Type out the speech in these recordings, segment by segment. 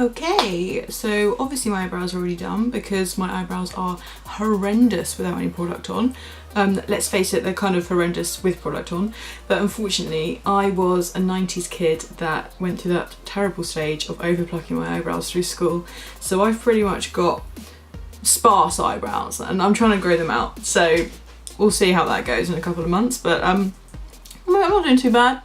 Okay, so obviously my eyebrows are already done because my eyebrows are horrendous without any product on. Let's face it, they're kind of horrendous with product on, but unfortunately I was a 90s kid that went through that terrible stage of over plucking my eyebrows through school, so I've pretty much got sparse eyebrows and I'm trying to grow them out, so we'll see how that goes in a couple of months, but I'm not doing too bad.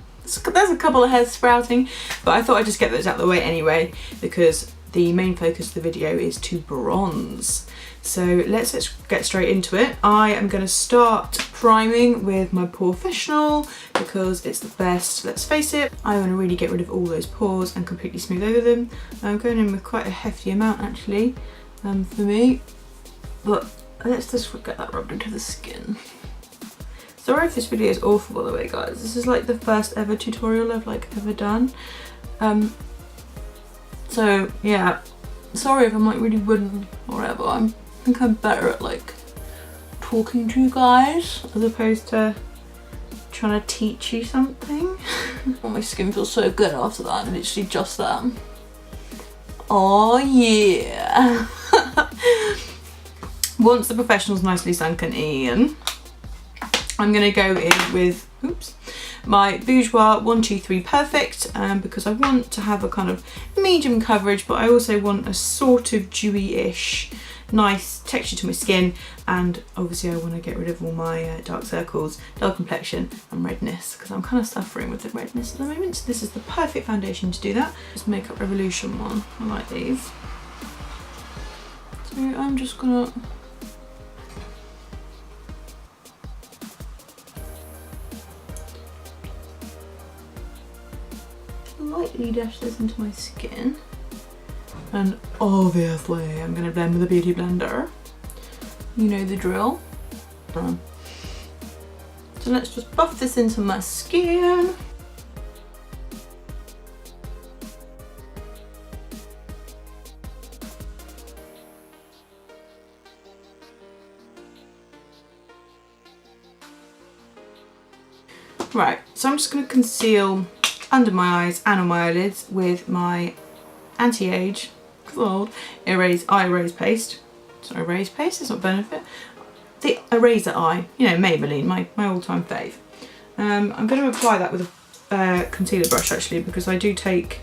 There's a couple of hairs sprouting, but I thought I'd just get those out of the way anyway because the main focus of the video is to bronze. So let's get straight into it. I am going to start priming with my Professional because it's the best. Let's face it, I want to really get rid of all those pores and completely smooth over them. I'm going in with quite a hefty amount actually for me, but let's just get that rubbed into the skin. Sorry if this video is awful, by the way, guys. This is like the first ever tutorial I've ever done. So yeah, sorry if I'm like really wooden or whatever. I think I'm better at like talking to you guys as opposed to trying to teach you something. Oh, my skin feels so good after that. Literally just that. Oh yeah. Once the Professional's nicely sunken in, I'm going to go in with, my Bourjois 123 Perfect because I want to have a kind of medium coverage, but I also want a sort of dewy-ish, nice texture to my skin, and obviously I want to get rid of all my dark circles, dull complexion and redness because I'm kind of suffering with the redness at the moment, so this is the perfect foundation to do that. This Makeup Revolution one, I like these. So I'm just going to lightly dash this into my skin, and obviously I'm going to blend with a beauty blender. You know the drill. So let's just buff this into my skin. Right, so I'm just going to conceal under my eyes and on my eyelids with my anti-age eye erase paste. It's not erase paste, it's not Benefit. The Eraser Eye, you know, Maybelline, my all-time fave. I'm going to apply that with a concealer brush actually because I do take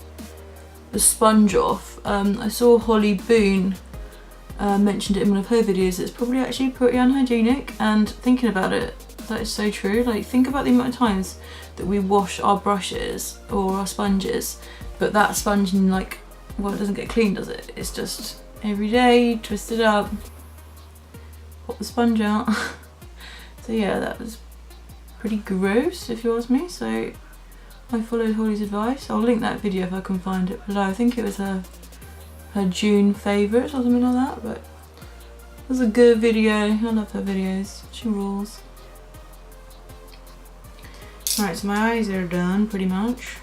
the sponge off. I saw Holly Boone mentioned it in one of her videos. It's probably actually pretty unhygienic, and thinking about it, that is so true. Like, think about the amount of times that we wash our brushes or our sponges, but that sponge, like, well, it doesn't get clean, does it? It's just every day, twist it up, pop the sponge out. So yeah, that was pretty gross if you ask me, so I followed Holly's advice. I'll link that video if I can find it below. I think it was her June favourites or something like that, but it was a good video. I love her videos, she rules. Right, so my eyes are done pretty much.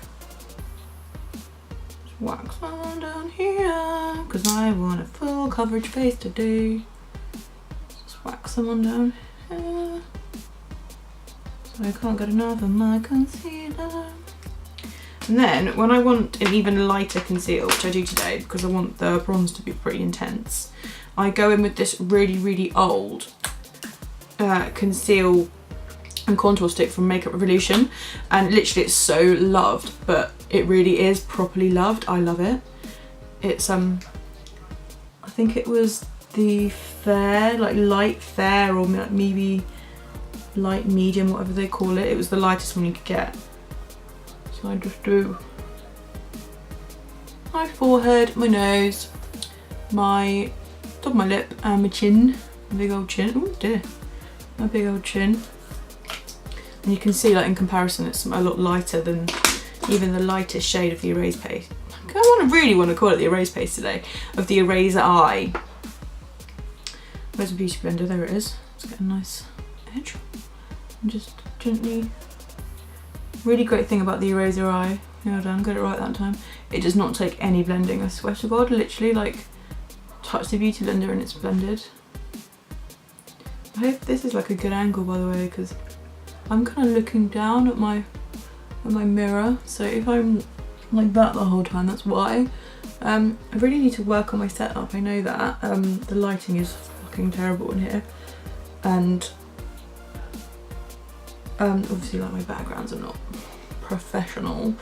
Just wax on down here because I want a full coverage face today. Just wax them on down here. So I can't get enough of my concealer. And then when I want an even lighter conceal, which I do today because I want the bronze to be pretty intense, I go in with this really, really old conceal and contour stick from Makeup Revolution, and literally it's so loved, but it really is properly loved. I love it. It's I think it was the fair, like light fair, or maybe light medium, whatever they call it. It was the lightest one you could get. So I just do my forehead, my nose, my top of my lip, and my chin, my big old chin. Oh dear, my big old chin. And you can see, like, in comparison, it's a lot lighter than even the lightest shade of the Erase Paste. I really want to call it the Erase Paste today, of the Eraser Eye. Where's the beauty blender? There it is. Let's get a nice edge. And just gently. Really great thing about the Eraser Eye. Well done, got it right that time. It does not take any blending, I swear to God. Literally, like, touch the beauty blender and it's blended. I hope this is like a good angle, by the way, because I'm kind of looking down at my mirror, so if I'm like that the whole time, that's why. I really need to work on my setup, I know that. The lighting is fucking terrible in here. And obviously like my backgrounds are not professional,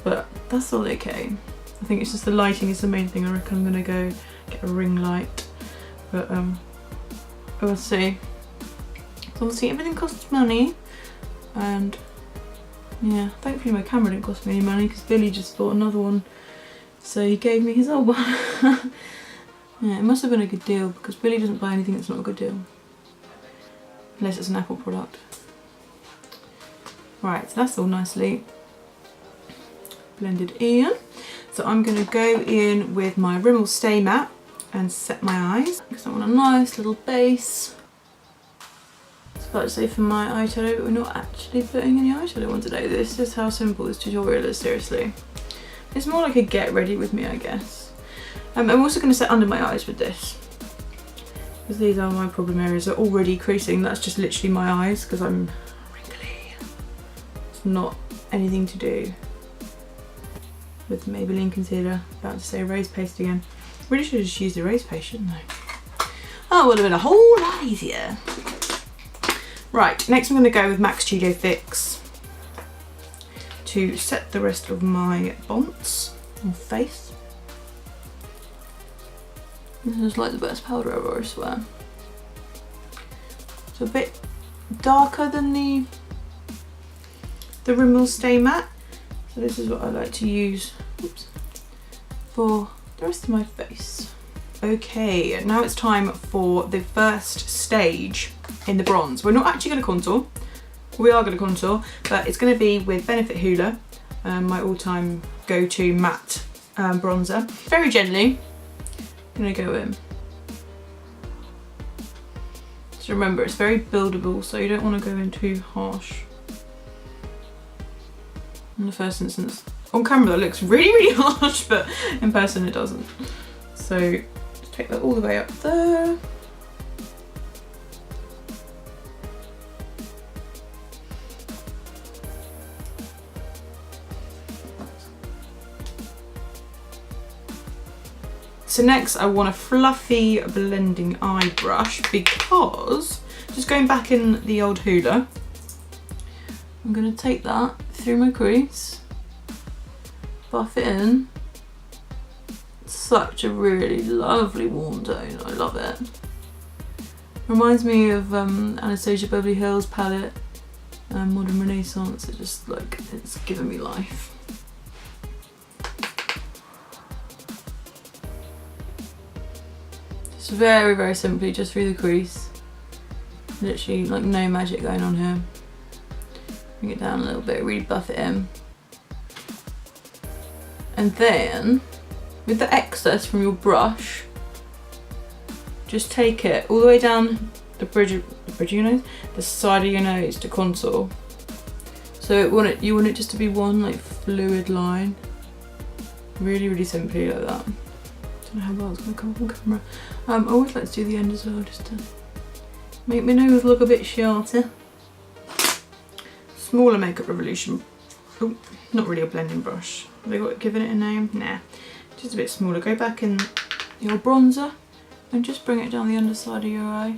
but that's all okay. I think it's just the lighting is the main thing. I reckon I'm gonna go get a ring light, but we'll see. So obviously everything costs money, and yeah, thankfully my camera didn't cost me any money because Billy just bought another one, so he gave me his old one. Yeah, it must have been a good deal because Billy doesn't buy anything that's not a good deal, unless it's an Apple product. Right, so that's all nicely blended in. So I'm going to go in with my Rimmel Stay Matte and set my eyes because I want a nice little base. I was about to say for my eyeshadow, but we're not actually putting any eyeshadow on today. This is how simple this tutorial is, seriously. It's more like a get ready with me, I guess. I'm also going to set under my eyes with this, because these are my problem areas. They're already creasing. That's just literally my eyes because I'm wrinkly. It's not anything to do with the Maybelline concealer. About to say erase paste again. Really should have just used erase paste, shouldn't I? Oh, it would have been a whole lot easier. Right, next I'm going to go with MAC Studio Fix to set the rest of my bonds and face. This is like the best powder ever, I swear. It's a bit darker than the Rimmel Stay Matte. So this is what I like to use, oops, for the rest of my face. Okay, now it's time for the first stage in the bronze. We're not actually going to contour. We are going to contour, but it's going to be with Benefit Hoola, my all-time go-to matte bronzer. Very gently, I'm going to go in. So remember, it's very buildable, so you don't want to go in too harsh. In the first instance, on camera that looks really, really harsh, but in person it doesn't. So just take that all the way up there. So next I want a fluffy blending eye brush, because just going back in the old Hoola, I'm going to take that through my crease, buff it in. It's such a really lovely warm tone, I love it. Reminds me of Anastasia Beverly Hills palette, Modern Renaissance. It just like, it's given me life. Just very, very simply, just through the crease. Literally like no magic going on here. Bring it down a little bit, really buff it in. And then, with the excess from your brush, just take it all the way down the bridge of your nose, the side of your nose to contour. So you want it just to be one like fluid line. Really, really simply like that. Don't know how well it's going to come up on camera. I always like to do the end as well, just to make my nose look a bit shorter. Smaller Makeup Revolution, oh, not really a blending brush. Have they got given it a name? Nah, just a bit smaller. Go back in your bronzer and just bring it down the underside of your eye.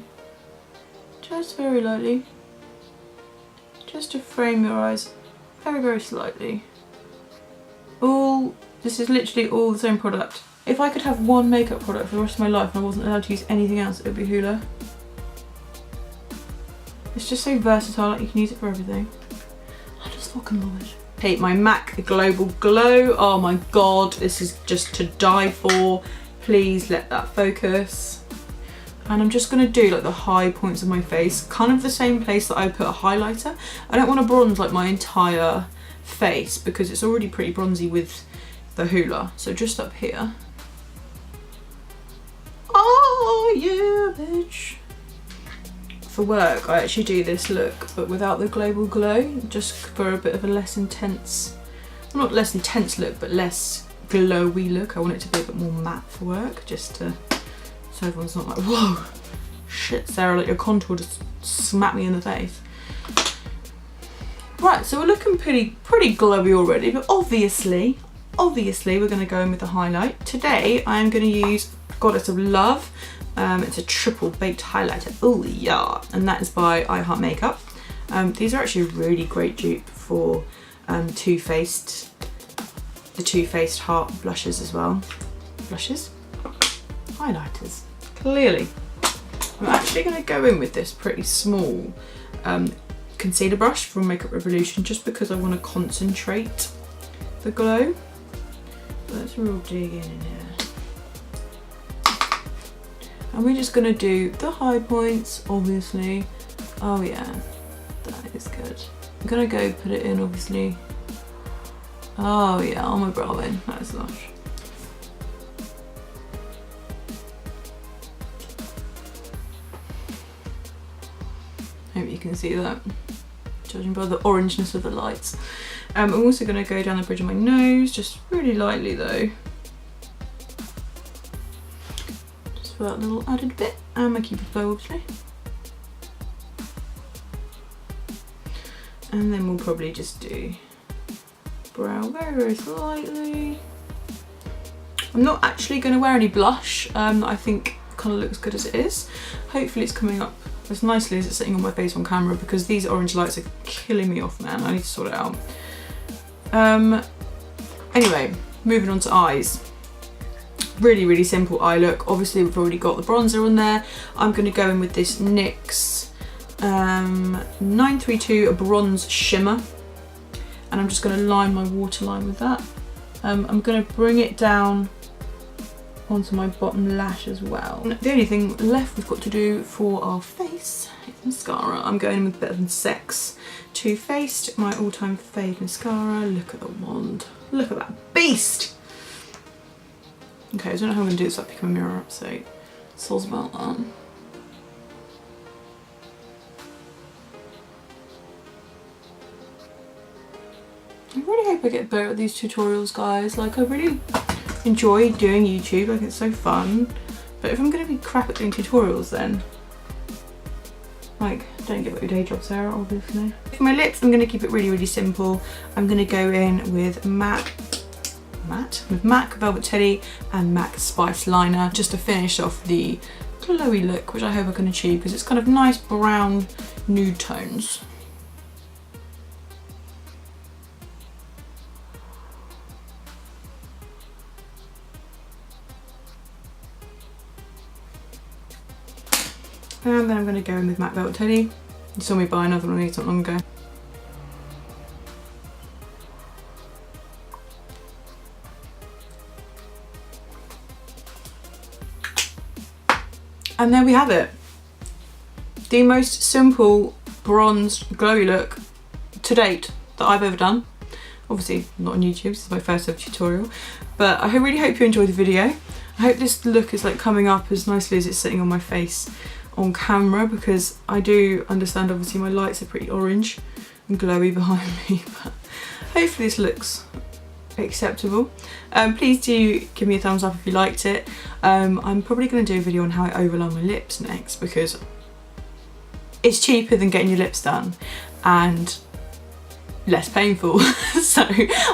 Just very lightly. Just to frame your eyes very, very slightly. This is literally all the same product. If I could have one makeup product for the rest of my life and I wasn't allowed to use anything else, it would be Hoola. It's just so versatile, like you can use it for everything. I just fucking love it. Okay, my MAC Global Glow. Oh my god, this is just to die for. Please let that focus. And I'm just gonna do like the high points of my face, kind of the same place that I put a highlighter. I don't want to bronze like my entire face because it's already pretty bronzy with the Hoola. So just up here. Oh yeah, bitch. For work, I actually do this look, but without the Global Glow, just for a bit of a less intense, well, not less intense look, but less glowy look. I want it to be a bit more matte for work, just to, so everyone's not like, whoa, shit, Sarah, like your contour just smacked me in the face. Right, so we're looking pretty glowy already, but obviously, obviously we're going to go in with the highlight. Today I am going to use Goddess of Love. It's a triple baked highlighter. Oh yeah, and that is by I Heart Makeup. These are actually a really great dupe for the Too Faced Heart blushes as well. Blushes? Highlighters. Clearly. I'm actually going to go in with this pretty small concealer brush from Makeup Revolution just because I want to concentrate the glow. Let's real dig in here. And we're just going to do the high points, obviously. Oh yeah, that is good. I'm going to go put it in, obviously. Oh yeah, on my brow bone. That is lush. Hope you can see that, judging by the orangeness of the lights. I'm also going to go down the bridge of my nose, just really lightly though. Just for that little added bit, and my cupid bow obviously. And then we'll probably just do brow very, very slightly. I'm not actually going to wear any blush. I think kind of looks good as it is. Hopefully it's coming up as nicely as it's sitting on my face on camera, because these orange lights are killing me off, man. I need to sort it out. Anyway, moving on to eyes. Really, really simple eye look. Obviously we've already got the bronzer on there. I'm going to go in with this NYX 932 Bronze Shimmer, and I'm just going to line my waterline with that. I'm going to bring it down onto my bottom lash as well. The only thing left we've got to do for our face is mascara. I'm going in with a bit of Sex Too Faced, my all-time fave mascara. Look at the wand. Look at that beast! Okay, I don't know how I'm going to do this without picking my mirror up, so soz about that. I really hope I get better at these tutorials, guys. Like, I really enjoy doing YouTube, like it's so fun. But if I'm going to be crap at doing tutorials, then like, don't give up your day job, Sarah, obviously. For my lips, I'm going to keep it really, really simple. I'm going to go in with MAC Velvet Teddy and MAC Spice Liner, just to finish off the glowy look, which I hope I can achieve, because it's kind of nice brown nude tones. And then I'm going to go in with MAC Velvet Teddy. You saw me buy another one of these not long ago. And there we have it. The most simple bronzed glowy look to date that I've ever done. Obviously not on YouTube, this is my first ever tutorial. But I really hope you enjoyed the video. I hope this look is like coming up as nicely as it's sitting on my face on camera, because I do understand obviously my lights are pretty orange and glowy behind me, but hopefully this looks acceptable. Please do give me a thumbs up if you liked it. I'm probably going to do a video on how I overline my lips next, because it's cheaper than getting your lips done and less painful. So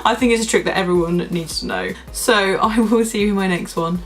I think it's a trick that everyone needs to know. So I will see you in my next one.